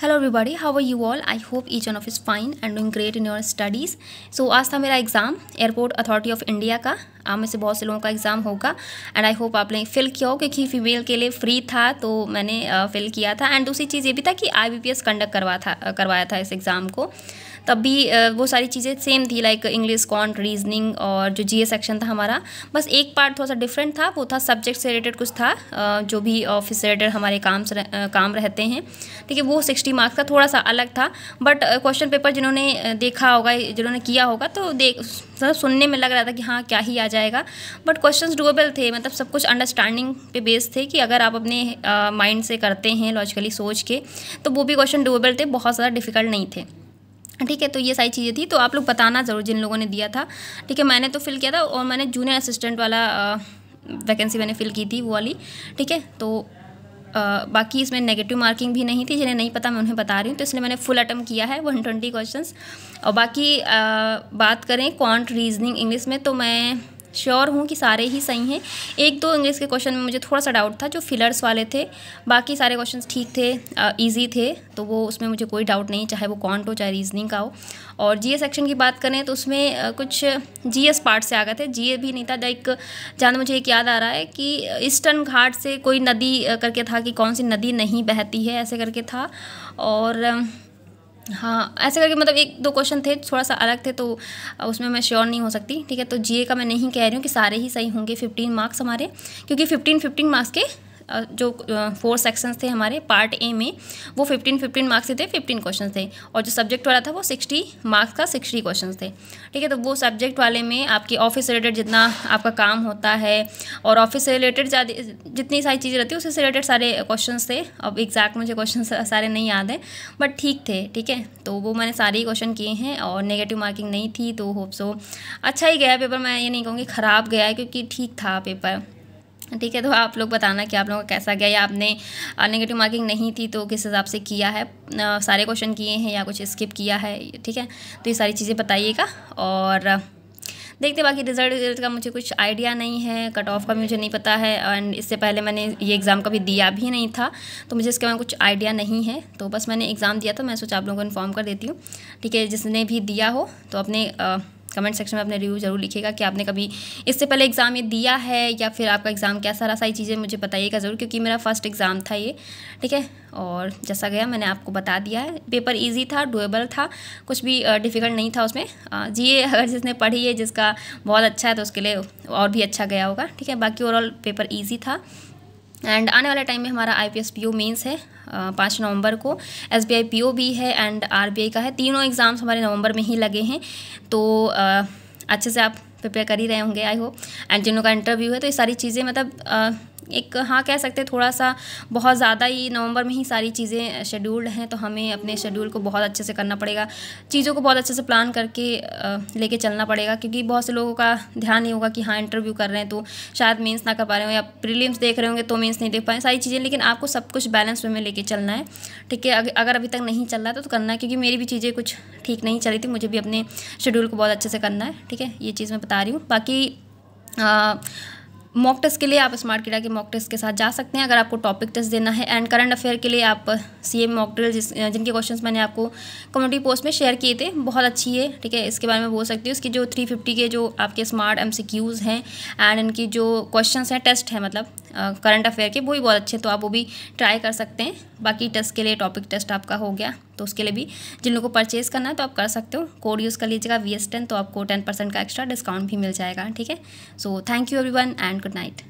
Hello everybody, how are you all? I hope each one of is fine and doing great in your studies. So आज था मेरा exam airport authority of India का। आप में से बहुत से लोगों का एग्ज़ाम होगा एंड आई होप आपने फिल किया हो, क्योंकि फीमेल के लिए फ्री था तो मैंने फिल किया था। एंड दूसरी चीज़ ये भी था कि IBPS कंडक्ट करवाया था इस एग्ज़ाम को। तब भी वो सारी चीज़ें सेम थी, लाइक इंग्लिश, क्वांट, रीजनिंग और जो GS सेक्शन था हमारा। बस एक पार्ट थोड़ा सा डिफरेंट था, वो था सब्जेक्ट से रिलेटेड कुछ था, जो भी ऑफिस से रिलेटेड हमारे काम रहते हैं, ठीक है। वो 60 मार्क्स का थोड़ा सा अलग था। बट क्वेश्चन पेपर जिन्होंने देखा होगा, जिन्होंने किया होगा, तो सुनने में लग रहा था कि हाँ क्या ही आ जाएगा। बट क्वेश्चंस डूएबल थे, मतलब सब कुछ अंडरस्टैंडिंग पे बेस थे कि अगर आप अपने माइंड से करते हैं, लॉजिकली सोच के, तो वो भी क्वेश्चन डूएबल थे, बहुत ज़्यादा डिफिकल्ट नहीं थे, ठीक है। तो ये सारी चीज़ें थी, तो आप लोग बताना ज़रूर जिन लोगों ने दिया था, ठीक है। मैंने तो फिल किया था और मैंने जूनियर असिस्टेंट वाला वैकेंसी मैंने फिल की थी, वो वाली, ठीक है। तो बाकी इसमें नेगेटिव मार्किंग भी नहीं थी, जिन्हें नहीं पता मैं उन्हें बता रही हूँ, तो इसलिए मैंने फुल अटेम्प्ट किया है 120 क्वेश्चंस। और बाकी बात करें क्वांट, रीजनिंग, इंग्लिश में, तो मैं श्योर हूँ कि सारे ही सही हैं। एक दो इंग्लिश के क्वेश्चन में मुझे थोड़ा सा डाउट था, जो फिलर्स वाले थे। बाकी सारे क्वेश्चंस ठीक थे, इजी थे, तो वो उसमें मुझे कोई डाउट नहीं, चाहे वो क्वांट हो चाहे रीजनिंग का हो। और GS सेक्शन की बात करें तो उसमें कुछ GS पार्ट से आ गए थे, GA भी नहीं था। लाइक जहाँ मुझे एक याद आ रहा है कि ईस्टर्न घाट से कोई नदी करके था, कि कौन सी नदी नहीं बहती है, ऐसे करके था। और हाँ, ऐसे करके मतलब एक दो क्वेश्चन थे, थोड़ा सा अलग थे, तो उसमें मैं श्योर नहीं हो सकती, ठीक है। तो GA का मैं नहीं कह रही हूँ कि सारे ही सही होंगे 15 मार्क्स हमारे, क्योंकि 15 मार्क्स के जो 4 सेक्शंस थे हमारे पार्ट A में, वो 15 मार्क्स के थे, 15 क्वेश्चन थे। और जो सब्जेक्ट वाला था वो 60 मार्क्स का 60 क्वेश्चन थे, ठीक है। तो वो सब्जेक्ट वाले में आपके ऑफिस से रिलेटेड जितना आपका काम होता है, और ऑफिस से रिलेटेड जितनी सारी चीज़ें रहती है उससे रिलेटेड सारे क्वेश्चन थे। अब एग्जैक्ट मुझे क्वेश्चन सारे नहीं याद हैं, बट ठीक थे, ठीक है। तो वो मैंने सारे ही क्वेश्चन किए हैं और नेगेटिव मार्किंग नहीं थी, तो होप सो अच्छा ही गया पेपर। मैं ये नहीं कहूँगी ख़राब गया है, क्योंकि ठीक था पेपर, ठीक है। तो आप लोग बताना कि आप लोगों का कैसा गया, या आपने नेगेटिव मार्किंग नहीं थी तो किस हिसाब से किया है, सारे क्वेश्चन किए हैं या कुछ स्किप किया है, ठीक है। तो ये सारी चीज़ें बताइएगा। और देखते, बाकी रिजल्ट का मुझे कुछ आइडिया नहीं है, कट ऑफ का मुझे नहीं पता है, एंड इससे पहले मैंने ये एग्ज़ाम कभी दिया भी नहीं था, तो मुझे इसके बारे में कुछ आइडिया नहीं है। तो बस मैंने एग्ज़ाम दिया था, मैं सोचा आप लोगों को इन्फॉर्म कर देती हूँ, ठीक है। जिसने भी दिया हो तो अपने कमेंट सेक्शन में अपने रिव्यू ज़रूर लिखिएगा कि आपने कभी इससे पहले एग्ज़ाम ये दिया है, या फिर आपका एग्ज़ाम कैसा रहा, सारी चीज़ें मुझे बताइएगा ज़रूर, क्योंकि मेरा फर्स्ट एग्ज़ाम था ये, ठीक है। और जैसा गया मैंने आपको बता दिया है, पेपर इजी था, डुएबल था, कुछ भी डिफ़िकल्ट नहीं था उसमें। GA अगर जिसने पढ़ी है, जिसका बहुत अच्छा है, तो उसके लिए और भी अच्छा गया होगा, ठीक है। बाकी ओवरऑल पेपर ईजी था। एंड आने वाले टाइम में हमारा IPS PO मेंस है 5 नवंबर को, SBI PO भी है एंड RBI का है। तीनों एग्ज़ाम्स हमारे नवंबर में ही लगे हैं, तो अच्छे से आप प्रिपेयर कर ही रहे होंगे, आई होप। एंड जिन लोगों का इंटरव्यू है, तो ये सारी चीज़ें मतलब एक, हाँ कह सकते हैं थोड़ा सा बहुत ज़्यादा ही नवंबर में ही सारी चीज़ें शेड्यूल्ड हैं, तो हमें अपने शेड्यूल को बहुत अच्छे से करना पड़ेगा, चीज़ों को बहुत अच्छे से प्लान करके लेके चलना पड़ेगा, क्योंकि बहुत से लोगों का ध्यान नहीं होगा कि हाँ इंटरव्यू कर रहे हैं तो शायद मेंस ना कर पा रहे हो, या प्रीलिम्स देख रहे होंगे तो मेंस नहीं देख पाए, सारी चीज़ें। लेकिन आपको सब कुछ बैलेंस वे में लेके चलना है, ठीक है। अगर अभी तक नहीं चल रहा तो करना है, क्योंकि मेरी भी चीज़ें कुछ ठीक नहीं चल रही थी, मुझे भी अपने शेड्यूल को बहुत अच्छे से करना है, ठीक है। ये चीज़ मैं बता रही हूँ। बाकी मॉक टेस्ट के लिए आप स्मार्ट किडा के मॉक टेस्ट के साथ जा सकते हैं, अगर आपको टॉपिक टेस्ट देना है। एंड करंट अफेयर के लिए आप CM मॉक ड्रिल, जिनके क्वेश्चंस मैंने आपको कम्युनिटी पोस्ट में शेयर किए थे, बहुत अच्छी है, ठीक है। इसके बारे में बोल सकती हूँ, इसकी जो 350 के जो आपके स्मार्ट MCQs हैं एंड इनकी जो क्वेश्चंस हैं, टेस्ट है मतलब करंट अफेयर के, वो भी बहुत अच्छे, तो आप वो भी ट्राई कर सकते हैं। बाकी टेस्ट के लिए टॉपिक टेस्ट आपका हो गया, तो उसके लिए भी जिन लोगों को परचेज़ करना है तो आप कर सकते हो। कोड यूज़ कर लीजिएगा VS10, तो आपको 10% का एक्स्ट्रा डिस्काउंट भी मिल जाएगा, ठीक है। So thank you everyone and good night.